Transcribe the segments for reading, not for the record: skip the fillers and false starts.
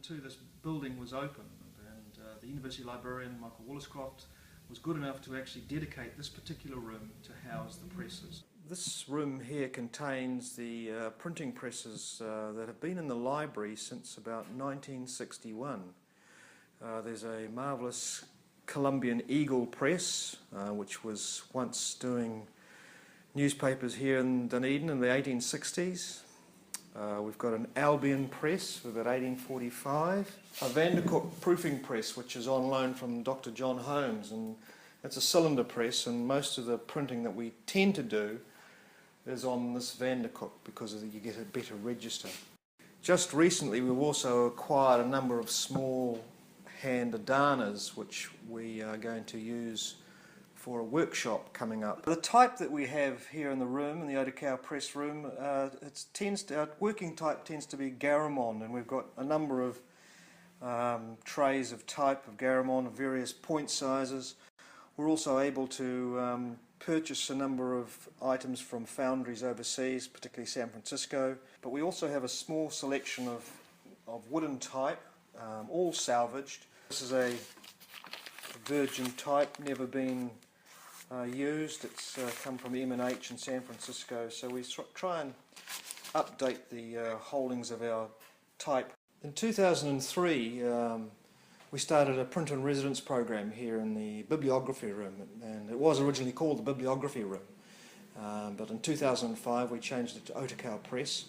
2002 this building was opened, and the University librarian Michael Walliscroft was good enough to actually dedicate this particular room to house the presses. This room here contains the printing presses that have been in the library since about 1961. There's a marvellous Colombian Eagle press, which was once doing newspapers here in Dunedin in the 1860s. We've got an Albion press from about 1845, a VanderCook proofing press which is on loan from Dr. John Holmes, and it's a cylinder press, and most of the printing that we tend to do is on this VanderCook because you get a better register. Just recently we've also acquired a number of small hand Adanas which we are going to use for a workshop coming up. The type that we have here in the room, in the Otakou press room, our working type tends to be Garamond, and we've got a number of trays of type of Garamond of various point sizes. We're also able to purchase a number of items from foundries overseas, particularly San Francisco, but we also have a small selection of wooden type, all salvaged. This is a virgin type, never been used. It's come from M&H in San Francisco, so we try and update the holdings of our type. In 2003 we started a print and residence program here in the bibliography room, and it was originally called the bibliography room, but in 2005 we changed it to Otakou Press.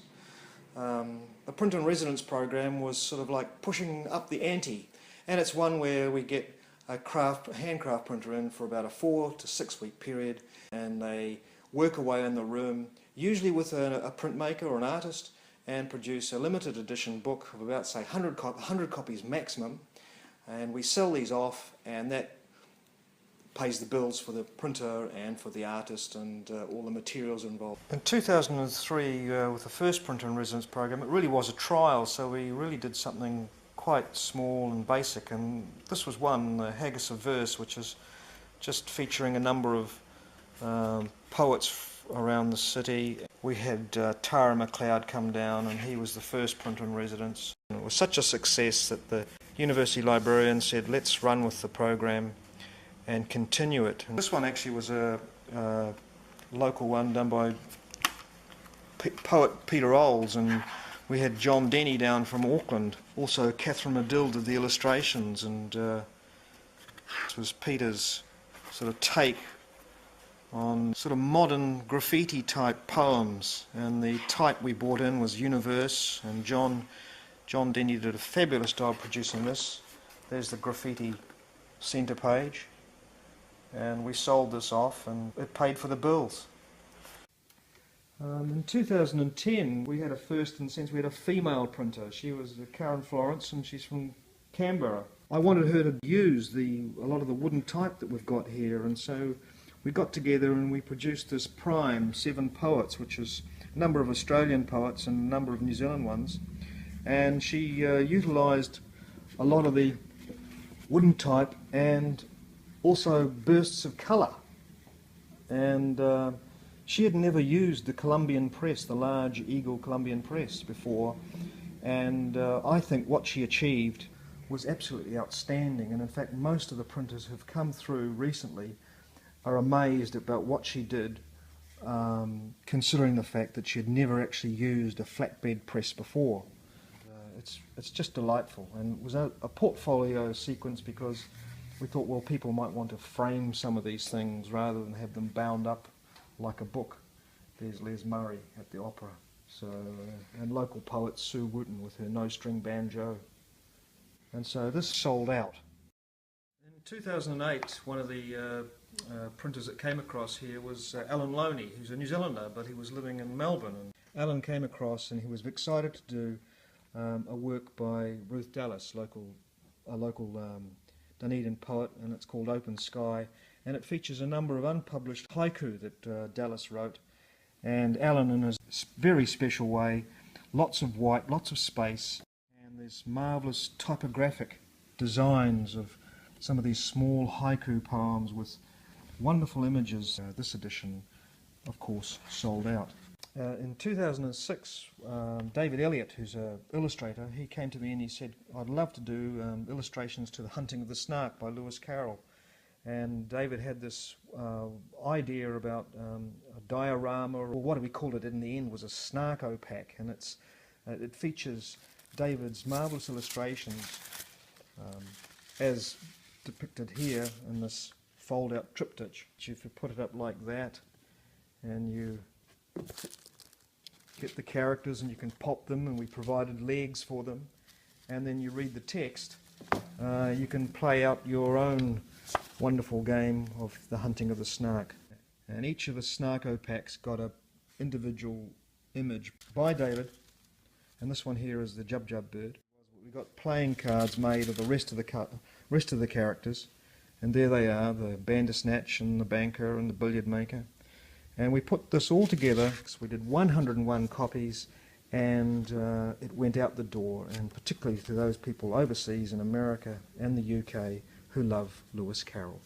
The print and residence program was sort of like pushing up the ante, and it's one where we get a handcraft printer in for about a 4 to 6 week period, and they work away in the room, usually with a printmaker or an artist, and produce a limited edition book of about, say, 100 copies maximum, and we sell these off, and that pays the bills for the printer and for the artist and all the materials involved. In 2003, with the first print and residence program, it really was a trial, so we really did something quite small and basic, and this was one, the Haggis of Verse, which is just featuring a number of poets around the city. We had Tara McLeod come down, and he was the first print and residence. And it was such a success that the university librarian said, let's run with the program and continue it. And this one actually was a local one done by poet Peter Olds, and we had John Denny down from Auckland. Also Catherine Medill did the illustrations, and this was Peter's sort of take on sort of modern graffiti type poems, and the type we brought in was Universe, and John Denny did a fabulous job producing this. There's the graffiti centre page, and we sold this off and it paid for the bills. In 2010 we had a first in the sense we had a female printer. She was Karen Florance, and she's from Canberra. I wanted her to use a lot of the wooden type that we've got here, and so we got together and we produced this prime, 7 poets, which is a number of Australian poets and a number of New Zealand ones, and she utilised a lot of the wooden type and also bursts of colour, and she had never used the Colombian press, the large Eagle Colombian press before, and I think what she achieved was absolutely outstanding, and in fact most of the printers who've come through recently are amazed about what she did, considering the fact that she had never actually used a flatbed press before. It's just delightful, and it was a portfolio sequence because we thought, well, people might want to frame some of these things rather than have them bound up like a book. There's Les Murray at the opera, so and local poet Sue Wooten with her no-string banjo, and so this sold out. In 2008, one of the printers that came across here was Alan Loney, who's a New Zealander, but he was living in Melbourne. And Alan came across and he was excited to do a work by Ruth Dallas, a local Dunedin poet, and it's called Open Sky, and it features a number of unpublished haiku that Dallas wrote, and Alan, in his very special way, lots of white, lots of space, and there's marvellous typographic designs of some of these small haiku poems with wonderful images. This edition, of course, sold out. In 2006, David Elliott, who's an illustrator, he came to me and he said, I'd love to do illustrations to The Hunting of the Snark by Lewis Carroll. And David had this idea about a diorama, or what we called it in the end was a snark-o-pack, and it features David's marvellous illustrations as depicted here in this fold-out triptych. If you put it up like that and you get the characters and you can pop them, and we provided legs for them, and then you read the text, you can play out your own wonderful game of The Hunting of the Snark. And each of the Snark-o-packs got an individual image by David, and this one here is the Jub bird. We got playing cards made of the rest of the characters, and there they are, the Bandersnatch and the Banker and the Billiard Maker. And we put this all together, so we did 101 copies, and it went out the door, and particularly to those people overseas in America and the UK who love Lewis Carroll.